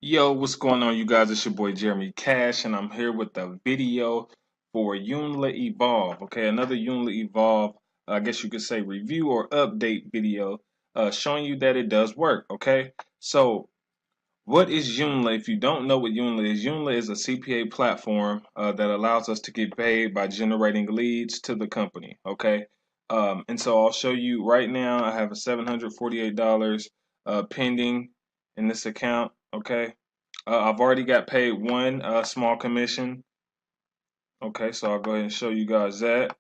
Yo, what's going on, you guys? It's your boy Jeremy Cash, and I'm here with a video for YOONLA Evolve. Okay, another YOONLA Evolve, I guess you could say review or update video, showing you that it does work. Okay, so what is YOONLA? If you don't know what YOONLA is a CPA platform that allows us to get paid by generating leads to the company. Okay, and so I'll show you right now. I have a $748 pending in this account. Okay. I've already got paid one small commission. Okay, so I'll go ahead and show you guys that.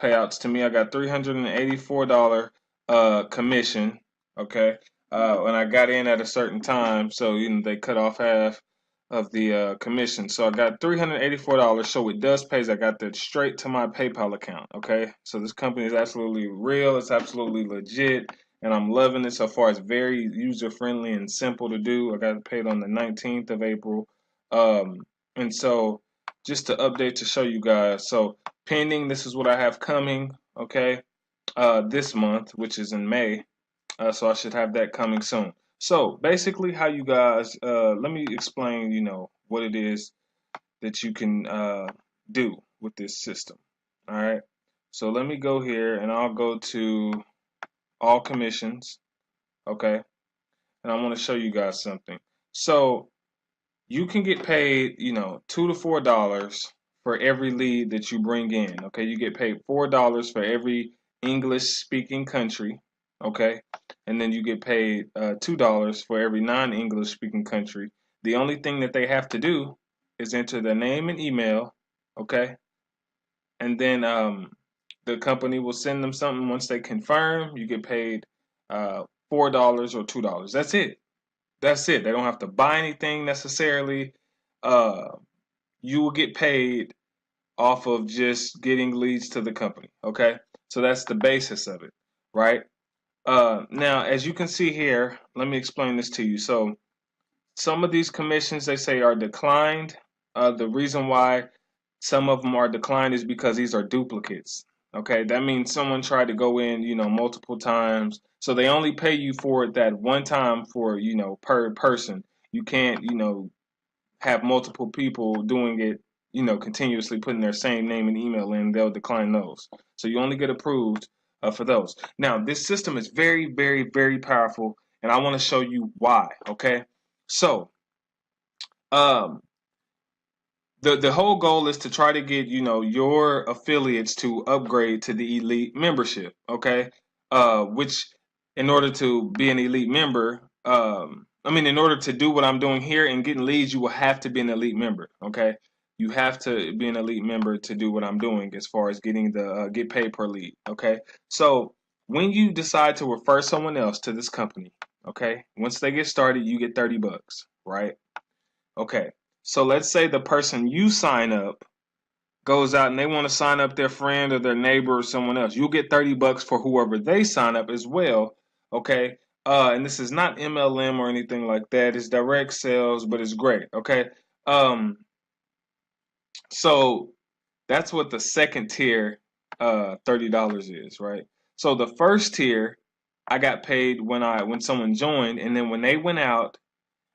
Payouts to me, I got $384 commission. Okay, when I got in at a certain time, so they cut off half of the commission. So I got $384. So it does pay. I got that straight to my PayPal account. Okay, so this company is absolutely real. It's absolutely legit. And I'm loving it so far. It's very user friendly and simple to do. I got paid on the 19th of April. And so just to update to show you guys. So pending, this is what I have coming, okay, this month, which is in May. So I should have that coming soon. So basically how you guys, let me explain, what it is that you can do with this system. All right. So let me go here and I'll go to all commissions, okay, and I want to show you guys something. So you can get paid, $2 to $4 for every lead that you bring in. Okay, you get paid $4 for every English speaking country. Okay, and then you get paid $2 for every non-English speaking country. The only thing that they have to do is enter their name and email. Okay, and then the company will send them something once they confirm. You get paid $4 or $2. That's it. That's it. They don't have to buy anything necessarily. Uh, you will get paid off of just getting leads to the company. Okay, so that's the basis of it, right? Now, as you can see here, let me explain this to you. So, some of these commissions they say are declined. The reason why some of them are declined is because these are duplicates. Okay, that means someone tried to go in, multiple times. So they only pay you for it that one time for, per person. You can't, have multiple people doing it, continuously putting their same name and email in. They'll decline those. So you only get approved for those. Now, this system is very, very, very powerful, and I want to show you why. Okay, so um, the whole goal is to try to get your affiliates to upgrade to the elite membership. Okay, which in order to be an elite member, in order to do what I'm doing here and getting leads, you will have to be an elite member. Okay, you have to be an elite member to do what I'm doing as far as getting the get paid per lead. Okay, so when you decide to refer someone else to this company, okay, once they get started, you get $30, right? Okay, so let's say the person you sign up goes out and they want to sign up their friend or their neighbor or someone else. You'll get $30 for whoever they sign up as well. Okay, and this is not MLM or anything like that. It's direct sales, but it's great. Okay, um, so that's what the second tier, $30 is, right? So the first tier, I got paid when someone joined, and then when they went out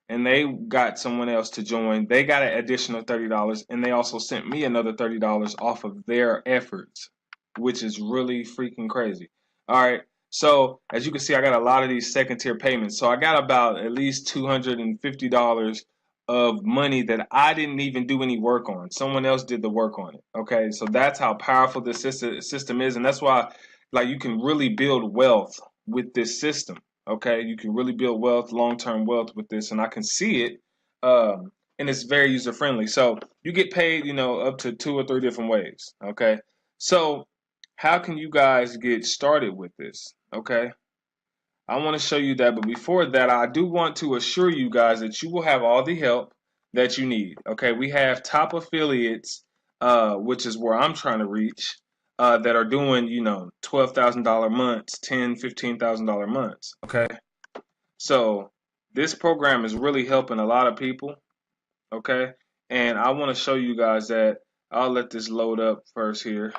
and they got someone else to join, they got an additional $30, and they also sent me another $30 off of their efforts, which is really freaking crazy. All right, so as you can see, I got a lot of these second tier payments. So I got about at least $250 of money that I didn't even do any work on. Someone else did the work on it. Okay, so that's how powerful this system is, and that's why, like, you can really build wealth with this system. Okay, you can really build wealth, long-term wealth with this, and I can see it. And it's very user friendly. So you get paid, up to 2 or 3 different ways. Okay, so how can you guys get started with this? Okay, I want to show you that, but before that, I do want to assure you guys that you will have all the help that you need. Okay, we have top affiliates, which is where I'm trying to reach, that are doing, $12,000 months, $15,000 months. Okay, so this program is really helping a lot of people. Okay, and I want to show you guys that. I'll let this load up first here.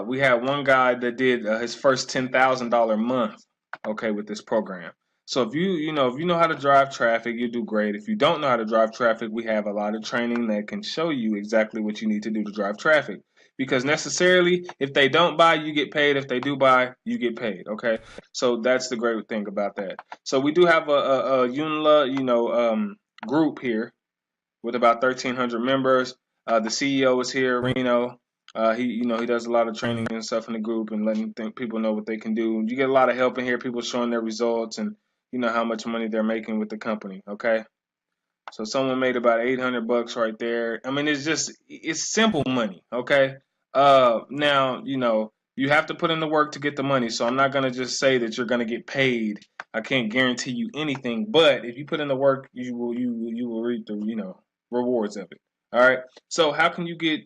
We had one guy that did his first $10,000 month, okay, with this program. So if you know how to drive traffic, you do great. If you don't know how to drive traffic, we have a lot of training that can show you exactly what you need to do to drive traffic. Because necessarily, if they don't buy, you get paid. If they do buy, you get paid. Okay, so that's the great thing about that. So we do have a YOONLA, group here with about 1,300 members. The CEO is here, Reno. He does a lot of training and stuff in the group and letting people know what they can do. You get a lot of help in here, people showing their results and how much money they're making with the company. Okay, so someone made about 800 bucks right there. I mean, it's simple money. Okay, now you have to put in the work to get the money. So I'm not gonna just say that you're gonna get paid. I can't guarantee you anything, but if you put in the work, you will reap the rewards of it. All right. So how can you get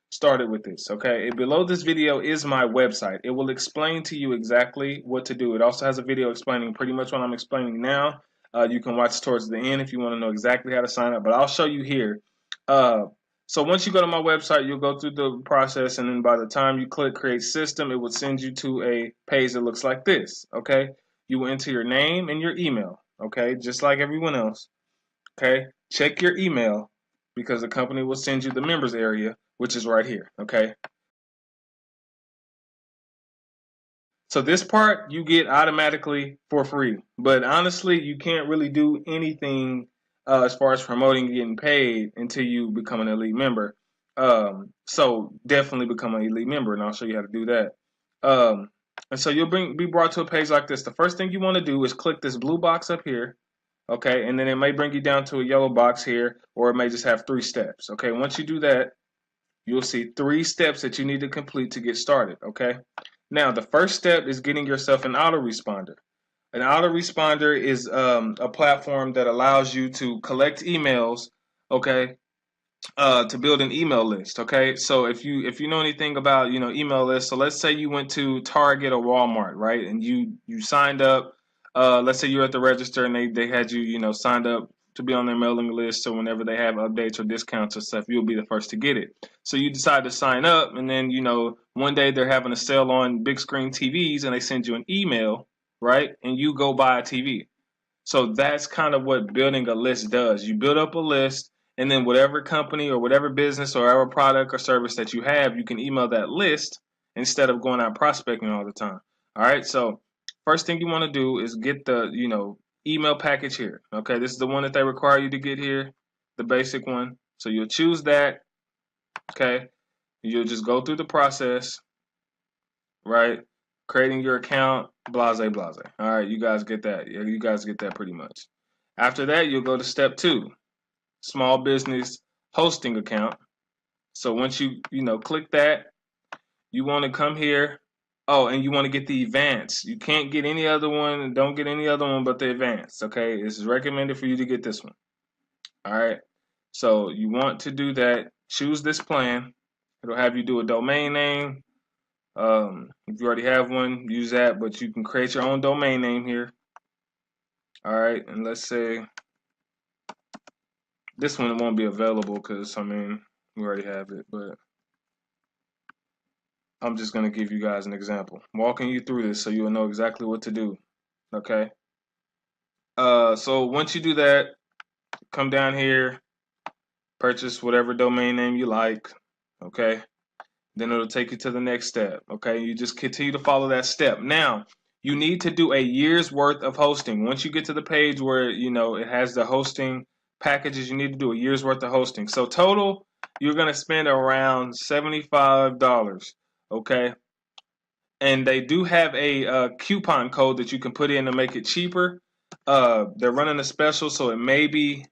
started with this? Okay. Below this video is my website. It will explain to you exactly what to do. It also has a video explaining pretty much what I'm explaining now. You can watch towards the end if you want to know exactly how to sign up, but I'll show you here. Uh, so once you go to my website, you'll go through the process, and then by the time you click Create System, it will send you to a page that looks like this. Okay. You will enter your name and your email. Okay. Just like everyone else. Okay, check your email because the company will send you the members area, which is right here. Okay, so this part you get automatically for free, but honestly, you can't really do anything as far as promoting getting paid until you become an elite member. So definitely become an elite member, and I'll show you how to do that. And so you'll be brought to a page like this. The first thing you want to do is click this blue box up here. Okay, and then it may bring you down to a yellow box here, or it may just have 3 steps. Okay, once you do that, you'll see 3 steps that you need to complete to get started. Okay, now the first step is getting yourself an autoresponder. An autoresponder is a platform that allows you to collect emails. Okay, to build an email list. Okay, so if you know anything about email lists, so let's say you went to Target or Walmart, right, and you signed up. Let's say you're at the register and they had you signed up to be on their mailing list, so whenever they have updates or discounts or stuff, you'll be the first to get it. So you decide to sign up, and then one day they're having a sale on big screen TVs, and they send you an email, right, and you go buy a TV. So that's kind of what building a list does. You build up a list, and then whatever company or whatever business or whatever product or service that you have, you can email that list instead of going out prospecting all the time. All right. So first thing you want to do is get the email package here. Okay, this is the one that they require you to get here, the basic one. So you'll choose that. Okay, you'll just go through the process, right? Creating your account, blase, blase. All right, you guys get that. Yeah, you guys get that pretty much. After that, you'll go to step 2, small business hosting account. So once you click that, you want to come here. Oh, and you want to get the advanced. You can't get any other one. Don't get any other one but the advanced. Okay, this is recommended for you to get this one. All right. So you want to do that. Choose this plan. It'll have you do a domain name. If you already have one, use that, but you can create your own domain name here. All right, and let's say this one won't be available because, I mean, we already have it, but I'm just going to give you guys an example, walking you through this so you'll know exactly what to do, okay? So once you do that, come down here, purchase whatever domain name you like, okay? Then it'll take you to the next step, okay? You just continue to follow that step. Now, you need to do a year's worth of hosting. Once you get to the page where, it has the hosting packages, you need to do a year's worth of hosting. So total, you're going to spend around $75, okay? And they do have a coupon code that you can put in to make it cheaper. They're running a special, so it may be,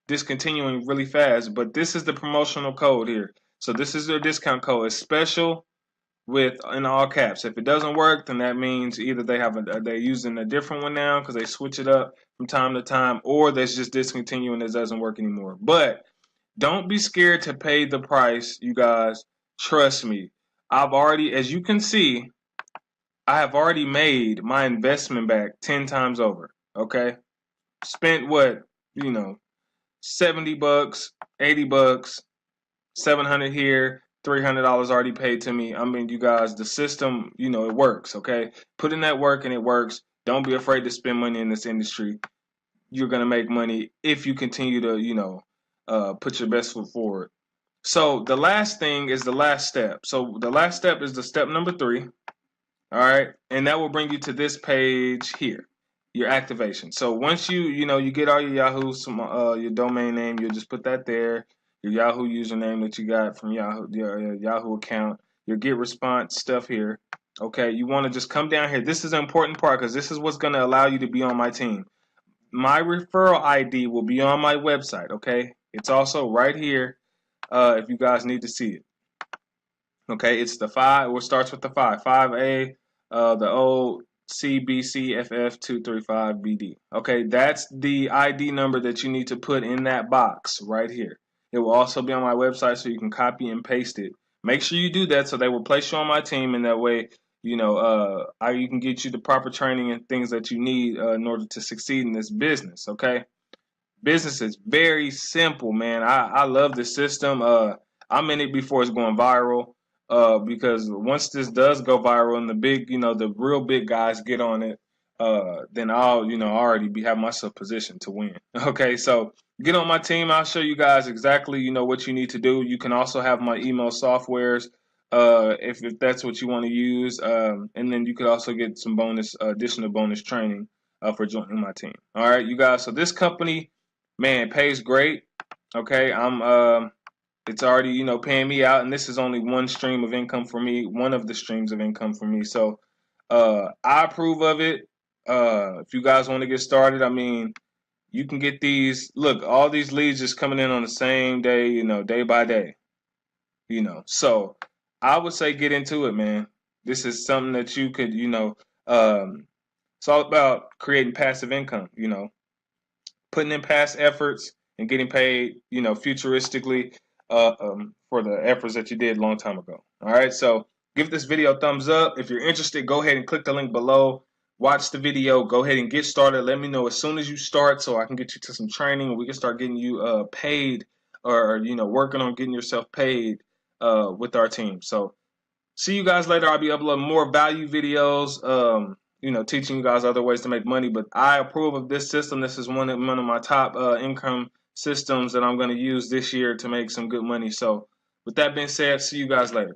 discontinuing really fast, but this is the promotional code here. So this is their discount code. It's special with in all caps. If it doesn't work, then that means either they're using a different one now because they switch it up from time to time, or that's just discontinuing it doesn't work anymore. But don't be scared to pay the price, you guys. Trust me. I've already, as you can see, I have already made my investment back 10 times over. Okay? Spent what, 70 bucks, 80 bucks, 700 here, $300 already paid to me. I mean, you guys, the system, you know, it works. Okay, put in that work and it works. Don't be afraid to spend money in this industry. You're gonna make money if you continue to, you know, put your best foot forward. So the last thing is the last step. So the last step is the step number 3. All right, and that will bring you to this page here, your activation. So once you know, you get all your Yahoo, your domain name, you'll just put that there, your Yahoo username that you got from Yahoo, your Yahoo account, your get response stuff here. Okay, you want to just come down here. This is an important part because this is what's going to allow you to be on my team. My referral ID will be on my website. Okay, it's also right here if you guys need to see it. Okay, it's the 5. It starts with the 5. 5A, the old CBCFF235BD. Okay, that's the ID number that you need to put in that box right here. It will also be on my website, so you can copy and paste it. Make sure you do that, so they will place you on my team, and that way, you know, you can get you the proper training and things that you need in order to succeed in this business. Okay. Business is very simple, man. I love this system. I'm in it before it's going viral. Because once this does go viral and the big, you know, the real big guys get on it, then I'll, you know, already be having myself positioned to win. Okay, so get on my team. I'll show you guys exactly, you know, what you need to do. You can also have my email softwares, if that's what you want to use, and then you could also get some additional bonus training for joining my team. All right, you guys. So this company, man, pays great. Okay, it's already, you know, paying me out, and this is only one stream of income for me, one of the streams of income for me. So I approve of it. If you guys want to get started, I mean, you can get these. Look, all these leads just coming in on the same day, you know, day by day, you know. So I would say get into it, man. This is something that you could, you know, it's all about creating passive income, you know, putting in past efforts and getting paid, you know, futuristically for the efforts that you did a long time ago. All right, so give this video a thumbs up. If you're interested, go ahead and click the link below. Watch the video. Go ahead and get started. Let me know as soon as you start so I can get you to some training and we can start getting you paid, or, you know, working on getting yourself paid with our team. So see you guys later. I'll be uploading more value videos, you know, teaching you guys other ways to make money. But I approve of this system. This is one of my top income systems that I'm going to use this year to make some good money. So with that being said, see you guys later.